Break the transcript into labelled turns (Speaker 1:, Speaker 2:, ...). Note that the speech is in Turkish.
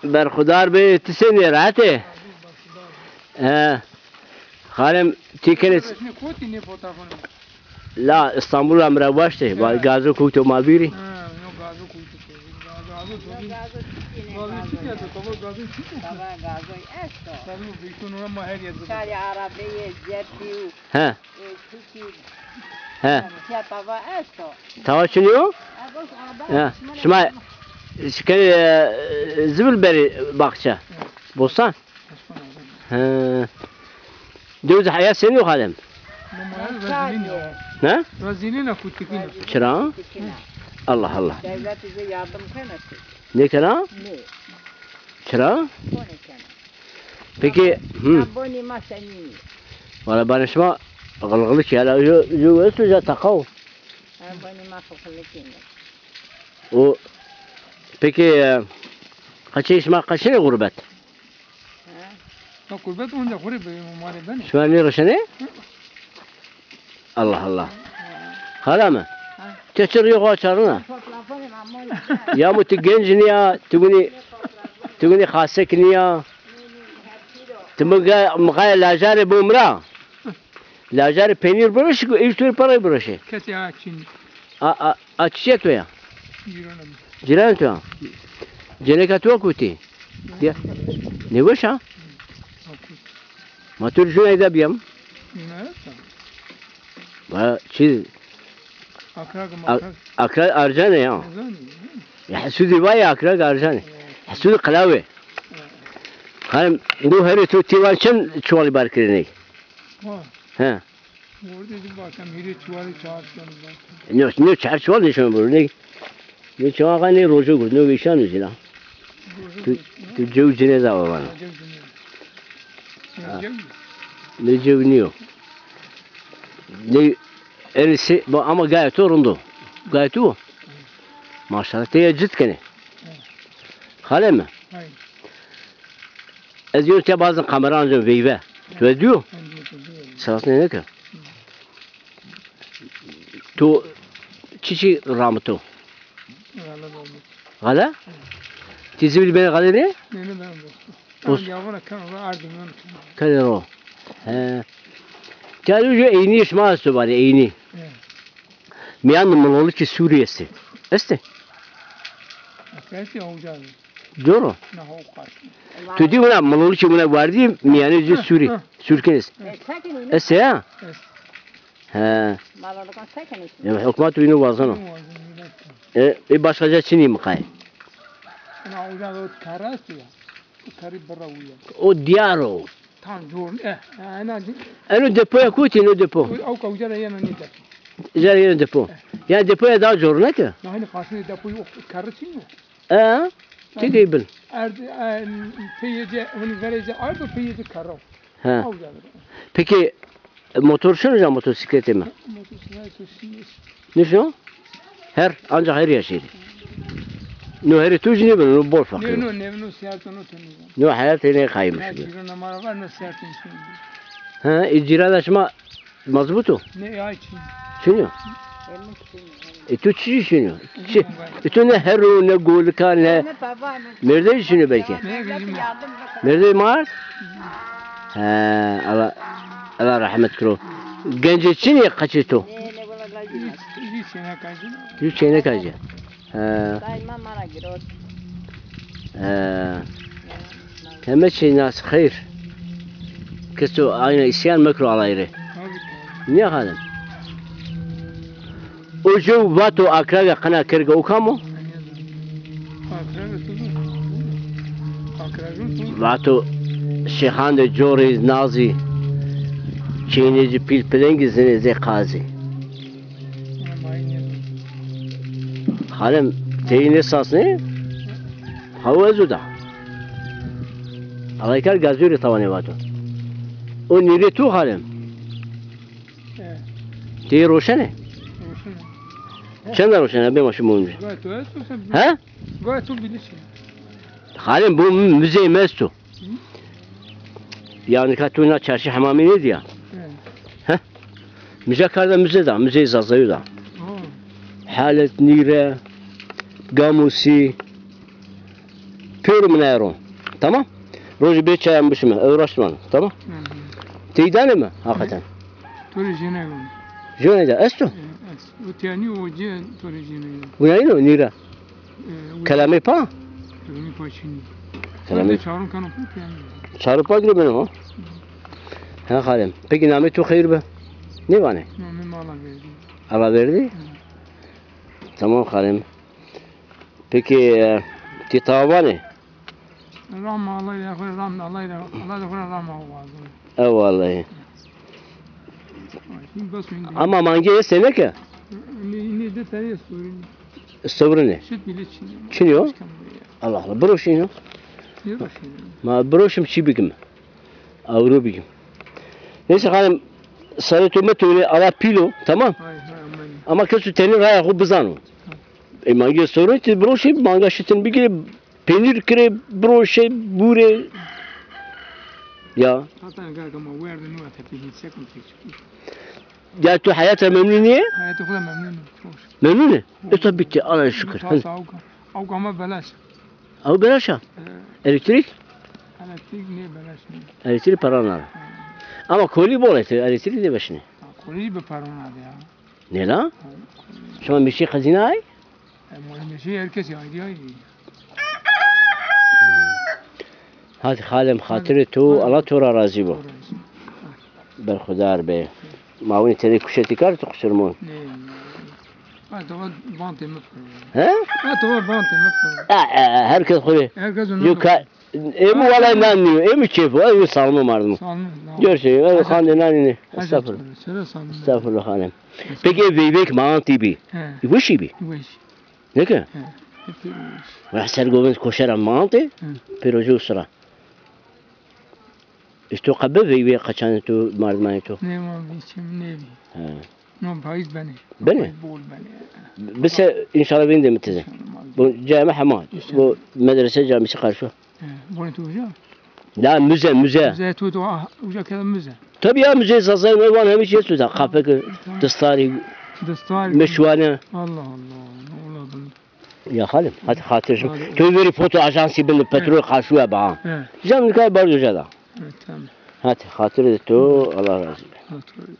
Speaker 1: برخدار به تسنی راته خالم تیکنس لا اسطنبول امر واشته با گازو کوتو مالبیری ها ها توا شنو؟ شما شكل زبل بري باقشة بوسان دوز حياة سنو خادم ها؟
Speaker 2: رزيلين أكو تكينا
Speaker 1: شرا؟ الله الله ne kana?
Speaker 3: Ne.
Speaker 1: Çıra? Peki valla bana şuma غلغلش على جو اسمه جا تقو و peki kaç yaşma kaçıncı gurbet?
Speaker 2: Ha gurbet onda gurbet mare ben.
Speaker 1: Şu an ne roşane? Allah Allah. Hala mı? Teçhir yok açarına. Ya mı genç niye? تقولي خاصك نيا تمغا لاجار بومرا لاجار peynir بروش ايش تقول para بروش
Speaker 2: كتي اكشن
Speaker 1: اتشيك تويا جيران تو جنك تو كوتي يا نيوشا ما ترجو اذا بيم با شيء اكراغ ارجانه يا يحسودي بايا اكراغ ارجانه حسود قلاوه خالم دو هري تو تيوان شن چوالي بار كرني ها
Speaker 2: ورده دي باكم هري چوالي چار شن
Speaker 1: نو چار چوال نشون برني نو چوال غني روجو گد نو ويشان نزلا تو جو جنازه وانا نجو نيو ني ارسي بو اما غايتو روندو غايتو ما شاء الله تيجت كني خالم از یو تا بعض قمران جو ویوه تو دیو ساس نه که تو چی رامتو غلا تیزی بین غلا نه
Speaker 2: بس یاونا کن اردنان
Speaker 1: کلی رو کلی جو اینیش ما است باری اینی میان منولی که سوریه است
Speaker 2: کسی اوجا
Speaker 1: Doğru. Tu diyor buna malolu ki buna vardı miyane yüzü suri. Sürkeniz. Ese ya? He. Ya hükümet oyunu vazana. Başkaca çini mi kay? O diyar o. Eno depoya kuti no depo. Jara yine depo. Yani depoya daha zor ne ki?
Speaker 2: Yani karşı depoyu karısı mı?
Speaker 1: Tedibel.
Speaker 2: Peyce onu verece ardı peyce karo.
Speaker 1: Ha. Peki motor şunu motosikleti mi? Ne şu? Her ancak her yaşıyor. No her tuji ne böyle bol fakir.
Speaker 2: No siyasını tanıyor.
Speaker 1: No hayat ne kaymış.
Speaker 2: Ciro numara var no siyasını.
Speaker 1: Ha, icrada şuma mazbutu.
Speaker 2: Ne ya için?
Speaker 1: Şunu. Tu çiğ şunu. Tu ne heru ne golka ne. Nerede şunu belki? Nerede mar? Ha, Allah rahmet kro. Genç için ya kaçı tu? 3 sene kaçı. Ha. Kemet şey nas hayır. Kesto aynı isyan makro alayre. Niye hanım? Ucu vatu akraga kana kerga ukamo? Vatu şeyhan de jori nazi çiğneci pilpelengi zene qazi. Hanım teyin esas ne? Hava zuda. Alaykar gazuri tavane vatu. O nire tu hanım? Teyi roşane? چند روشنه به ماشین مونده ها؟
Speaker 2: گاه تو بیلیشی
Speaker 1: حالا bu müze mestu yani katuna çarşı hamami ne diyor ha müze karda müze da müze zazayı da halet nire gamusi Pür mü ne tamam? Roji bir çayım bişme, uğraşma, tamam? Teyidane mi hakikaten?
Speaker 2: Tore jene gon.
Speaker 1: Jone de esto.
Speaker 2: Utiyani oje tore jene.
Speaker 1: Bu ne ino nira? Kalame pa?
Speaker 2: Tore paçini.
Speaker 1: Kalame.
Speaker 2: Çağırın kanı yani.
Speaker 1: Çarpı gibi benim o. Ha halim. Peki name tu hayır be. Ne var ne?
Speaker 2: Name mala verdi.
Speaker 1: Allah verdi. Tamam halim. Peki kitaba ne?
Speaker 2: Ram Allah ya ram Allah ya Allah da ram var.
Speaker 1: Vallahi.
Speaker 2: Şimdi basmayın.
Speaker 1: Ama mangeye sene ki.
Speaker 2: Ne de tarihe sorun.
Speaker 1: Sıvırı ne?
Speaker 2: Süt bile Çin.
Speaker 1: Çin yok. Allah Allah. Broş ne?
Speaker 2: Yok şey.
Speaker 1: Ma broşum çi bikim. Avro bikim. Neyse halim. Sarı tomatolu ala pilo tamam.
Speaker 2: Hay hay aman.
Speaker 1: Ama kesu teni raya khu bizano. Mangeye sorun ti broşi manga şitin bigire peynir kire broşe bure. Ya.
Speaker 2: Hatta gaga ma verdi nu atapi hiç second picture.
Speaker 1: Ya tu hayata memnuniye?
Speaker 2: Hayatı kula memnunum.
Speaker 1: Memnun. Tabii bitti. Allah'a şükür.
Speaker 2: Avga ama belaş.
Speaker 1: Ama belaş ha. Elektrik?
Speaker 2: Elektrik ne belaş ne?
Speaker 1: Elektrik paralar. Ama koli bol eti. Elektrik de başını.
Speaker 2: Koli be paran hadi ya.
Speaker 1: Ne la? Şuna bir şey hazine ay?
Speaker 2: Ama şey herkes ya diyor.
Speaker 1: Hadi halim hatırı tu Allah tora razı bu. Berkhudar be. Mavuni teri kuşeti kar tu kusurmun.
Speaker 2: Ne? Ha doğru bantı mı?
Speaker 1: He?
Speaker 2: Ha doğru bantı mı?
Speaker 1: Herkes kuli.
Speaker 2: Herkes onu.
Speaker 1: Yok emu valla nanniyor. Emu çepu. Emu salmı vardım.
Speaker 2: Salmı.
Speaker 1: Görüşürüz. Emu khandı nannini.
Speaker 2: Estağfurullah. Söyle salmı.
Speaker 1: Estağfurullah halim. Peki veybek mağanti bi.
Speaker 2: He.
Speaker 1: Vuşi bi.
Speaker 2: Wish.
Speaker 1: Ne ki?
Speaker 2: He.
Speaker 1: Ve sergovind koşaran mağanti. Pirocu sıra. İşte kabbe veybek kaçan tu mardmani tu.
Speaker 2: Ne var biçim ne bi.
Speaker 1: He.
Speaker 2: No bahis beni.
Speaker 1: Beni?
Speaker 2: Bol beni.
Speaker 1: Bس إن شاء الله بيندم تزه. Bu cami hamad. Bu medrese camisi karşı.
Speaker 2: Bunu tuğca.
Speaker 1: La müze.
Speaker 2: Müze tuğdu. Uca kadar müze.
Speaker 1: Tabii ya müze sazayım evan hem şey tutar. Kapı dastari
Speaker 2: Dastar.
Speaker 1: meşvane.
Speaker 2: Allah Allah. Ne oladın?
Speaker 1: Ya halim. Hadi hatırım. Köy veri foto ajansı bin petrol karşıya bağ.
Speaker 2: He.
Speaker 1: Cam nikah bar da.
Speaker 2: Tamam.
Speaker 1: Hadi hatır et o Allah razı olsun.
Speaker 2: Hatırlıyorum.